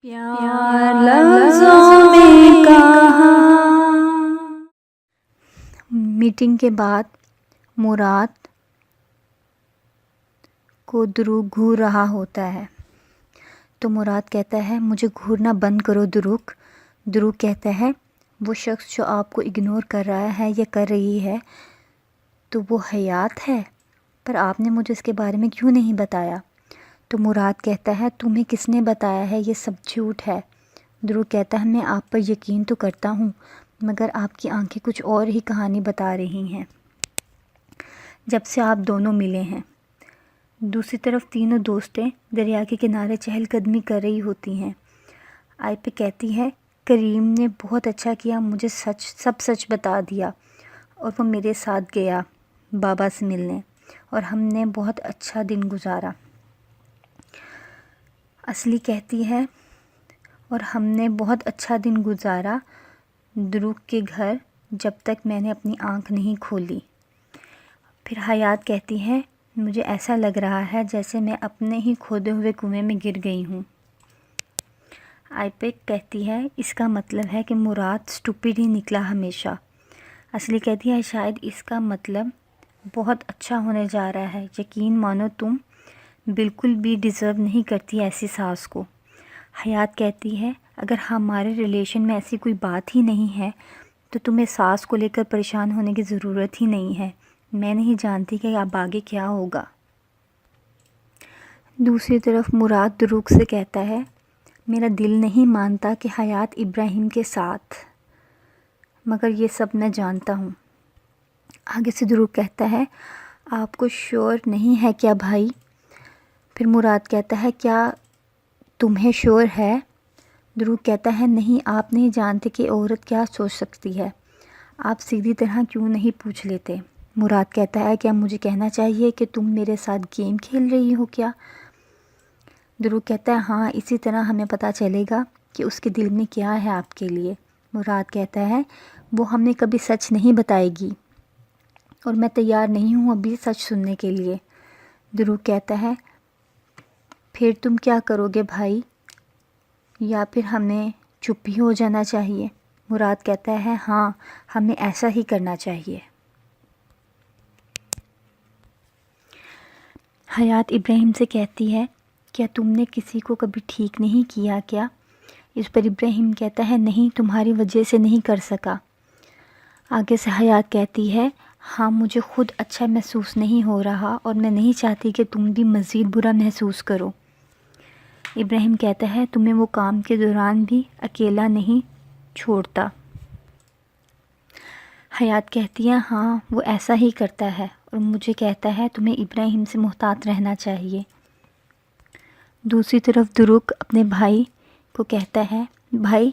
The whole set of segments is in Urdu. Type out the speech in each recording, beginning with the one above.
پیار لفظوں میں کہا۔ میٹنگ کے بعد مراد کو دروگ گھور رہا ہوتا ہے تو مراد کہتا ہے مجھے گھورنا بند کرو دروگ۔ دروگ کہتا ہے وہ شخص جو آپ کو اگنور کر رہا ہے یا کر رہی ہے تو وہ حیات ہے، پر آپ نے مجھے اس کے بارے میں کیوں نہیں بتایا؟ تو مراد کہتا ہے تمہیں کس نے بتایا ہے، یہ سب جھوٹ ہے۔ دروگ کہتا ہے میں آپ پر یقین تو کرتا ہوں مگر آپ کی آنکھیں کچھ اور ہی کہانی بتا رہی ہیں جب سے آپ دونوں ملے ہیں۔ دوسری طرف تینوں دوستیں دریا کے کنارے چہل قدمی کر رہی ہوتی ہیں۔ آئپہ کہتی ہے کریم نے بہت اچھا کیا، مجھے سب سچ بتا دیا اور وہ میرے ساتھ گیا بابا سے ملنے اور ہم نے بہت اچھا دن گزارا۔ اصلی کہتی ہے اور ہم نے بہت اچھا دن گزارا دروگ کے گھر جب تک میں نے اپنی آنکھ نہیں کھولی۔ پھر حیات کہتی ہے مجھے ایسا لگ رہا ہے جیسے میں اپنے ہی کھودے ہوئے کنویں میں گر گئی ہوں۔ آئپک کہتی ہے اس کا مطلب ہے کہ مراد سٹوپڈ ہی نکلا ہمیشہ۔ اصلی کہتی ہے شاید اس کا مطلب بہت اچھا ہونے جا رہا ہے، یقین مانو تم بالکل بھی ڈیزرو نہیں کرتی ایسی ساس کو۔ حیات کہتی ہے اگر ہمارے ریلیشن میں ایسی کوئی بات ہی نہیں ہے تو تمہیں ساس کو لے کر پریشان ہونے کی ضرورت ہی نہیں ہے، میں نہیں جانتی کہ اب آگے کیا ہوگا۔ دوسری طرف مراد دروگ سے کہتا ہے میرا دل نہیں مانتا کہ حیات ابراہیم کے ساتھ، مگر یہ سب میں جانتا ہوں۔ آگے سے دروگ کہتا ہے آپ کو شور نہیں ہے کیا بھائی؟ پھر مراد کہتا ہے کیا تمہیں شور ہے؟ دروگ کہتا ہے نہیں، آپ نہیں جانتے کہ عورت کیا سوچ سکتی ہے، آپ سیدھی طرح کیوں نہیں پوچھ لیتے؟ مراد کہتا ہے کیا مجھے کہنا چاہیے کہ تم میرے ساتھ گیم کھیل رہی ہو کیا؟ دروگ کہتا ہے ہاں، اسی طرح ہمیں پتہ چلے گا کہ اس کے دل میں کیا ہے آپ کے لیے۔ مراد کہتا ہے وہ ہمیں کبھی سچ نہیں بتائے گی اور میں تیار نہیں ہوں ابھی سچ سننے کے لیے۔ دروگ کہتا ہے پھر تم کیا کرو گے بھائی، یا پھر ہمیں چپ ہی ہو جانا چاہیے؟ مراد کہتا ہے ہاں، ہمیں ایسا ہی کرنا چاہیے۔ حیات ابراہیم سے کہتی ہے کیا تم نے کسی کو کبھی ٹھیک نہیں کیا کیا؟ اس پر ابراہیم کہتا ہے نہیں، تمہاری وجہ سے نہیں کر سکا۔ آگے سے حیات کہتی ہے ہاں، مجھے خود اچھا محسوس نہیں ہو رہا اور میں نہیں چاہتی کہ تم بھی مزید برا محسوس کرو۔ ابراہیم کہتا ہے تمہیں وہ کام کے دوران بھی اکیلا نہیں چھوڑتا۔ حیات کہتی ہے ہاں، وہ ایسا ہی کرتا ہے اور مجھے کہتا ہے تمہیں ابراہیم سے محتاط رہنا چاہیے۔ دوسری طرف دروگ اپنے بھائی کو کہتا ہے بھائی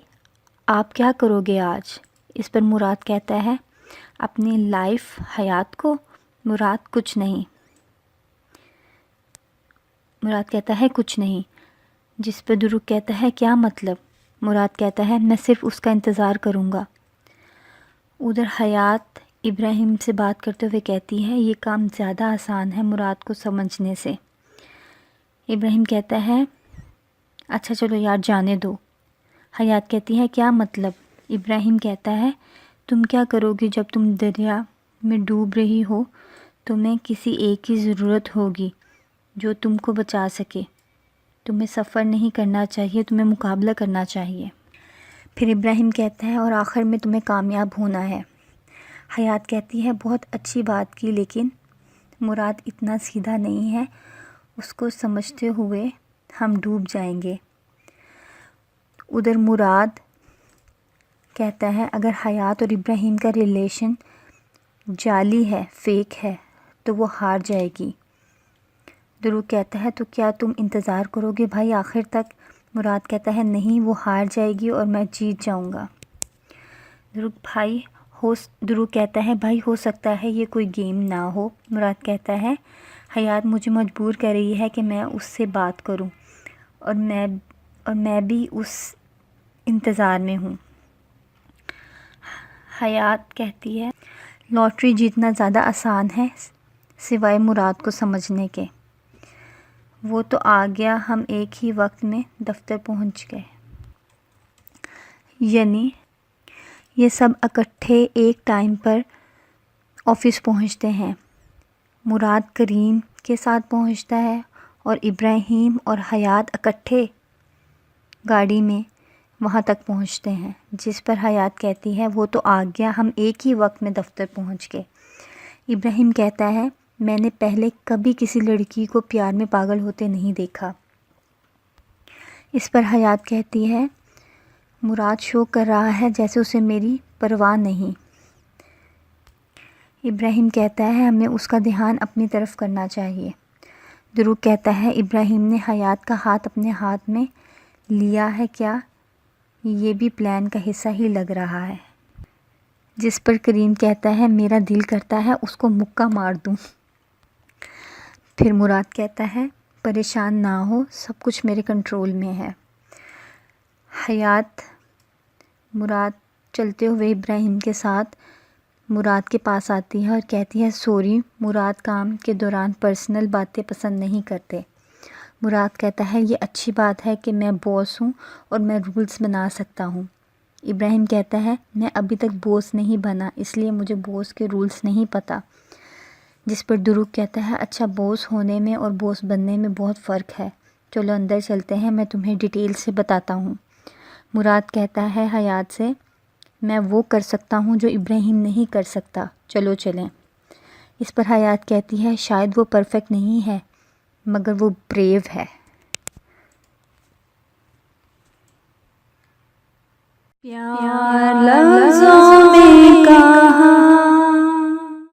آپ کیا کرو گے آج؟ اس پر مراد کہتا ہے اپنی لائف حیات کو۔ مراد کچھ نہیں۔ مراد کہتا ہے کچھ نہیں، جس پر دروگ کہتا ہے کیا مطلب؟ مراد کہتا ہے میں صرف اس کا انتظار کروں گا۔ ادھر حیات ابراہیم سے بات کرتے ہوئے کہتی ہے یہ کام زیادہ آسان ہے مراد کو سمجھنے سے۔ ابراہیم کہتا ہے اچھا چلو یار جانے دو۔ حیات کہتی ہے کیا مطلب؟ ابراہیم کہتا ہے تم کیا کرو گی جب تم دریا میں ڈوب رہی ہو؟ تمہیں کسی ایک کی ضرورت ہوگی جو تم کو بچا سکے۔ تمہیں سفر نہیں کرنا چاہیے، تمہیں مقابلہ کرنا چاہیے۔ پھر ابراہیم کہتا ہے اور آخر میں تمہیں کامیاب ہونا ہے۔ حیات کہتی ہے بہت اچھی بات کی، لیکن مراد اتنا سیدھا نہیں ہے، اس کو سمجھتے ہوئے ہم ڈوب جائیں گے۔ ادھر مراد کہتا ہے اگر حیات اور ابراہیم کا ریلیشن جعلی ہے، فیک ہے، تو وہ ہار جائے گی۔ دروگ کہتا ہے تو کیا تم انتظار کرو گے بھائی آخر تک؟ مراد کہتا ہے نہیں، وہ ہار جائے گی اور میں جیت جاؤں گا۔ دروگ کہتا ہے بھائی ہو سکتا ہے یہ کوئی گیم نہ ہو۔ مراد کہتا ہے حیات مجھے مجبور کر رہی ہے کہ میں اس سے بات کروں اور میں بھی اس انتظار میں ہوں۔ حیات کہتی ہے لاٹری جیتنا زیادہ آسان ہے سوائے مراد کو سمجھنے کے۔ وہ تو آ گیا، ہم ایک ہی وقت میں دفتر پہنچ گئے۔ یعنی یہ سب اکٹھے ایک ٹائم پر آفس پہنچتے ہیں۔ مراد کریم کے ساتھ پہنچتا ہے اور ابراہیم اور حیات اکٹھے گاڑی میں وہاں تک پہنچتے ہیں، جس پر حیات کہتی ہے وہ تو آ گیا، ہم ایک ہی وقت میں دفتر پہنچ گئے۔ ابراہیم کہتا ہے میں نے پہلے کبھی کسی لڑکی کو پیار میں پاگل ہوتے نہیں دیکھا۔ اس پر حیات کہتی ہے مراد شو کر رہا ہے جیسے اسے میری پرواہ نہیں۔ ابراہیم کہتا ہے ہمیں اس کا دھیان اپنی طرف کرنا چاہیے۔ دروگ کہتا ہے ابراہیم نے حیات کا ہاتھ اپنے ہاتھ میں لیا ہے کیا؟ یہ بھی پلان کا حصہ ہی لگ رہا ہے۔ جس پر کریم کہتا ہے میرا دل کرتا ہے اس کو مکہ مار دوں۔ پھر مراد کہتا ہے پریشان نہ ہو، سب کچھ میرے کنٹرول میں ہے۔ حیات مراد چلتے ہوئے ابراہیم کے ساتھ مراد کے پاس آتی ہے اور کہتی ہے سوری، مراد کام کے دوران پرسنل باتیں پسند نہیں کرتے۔ مراد کہتا ہے یہ اچھی بات ہے کہ میں باس ہوں اور میں رولز بنا سکتا ہوں۔ ابراہیم کہتا ہے میں ابھی تک باس نہیں بنا، اس لیے مجھے باس کے رولز نہیں پتہ۔ جس پر دروگ کہتا ہے اچھا باس ہونے میں اور باس بننے میں بہت فرق ہے، چلو اندر چلتے ہیں، میں تمہیں ڈیٹیل سے بتاتا ہوں۔ مراد کہتا ہے حیات سے میں وہ کر سکتا ہوں جو ابراہیم نہیں کر سکتا، چلو چلیں۔ اس پر حیات کہتی ہے شاید وہ پرفیکٹ نہیں ہے مگر وہ بریو ہے۔ پیار لفظوں میں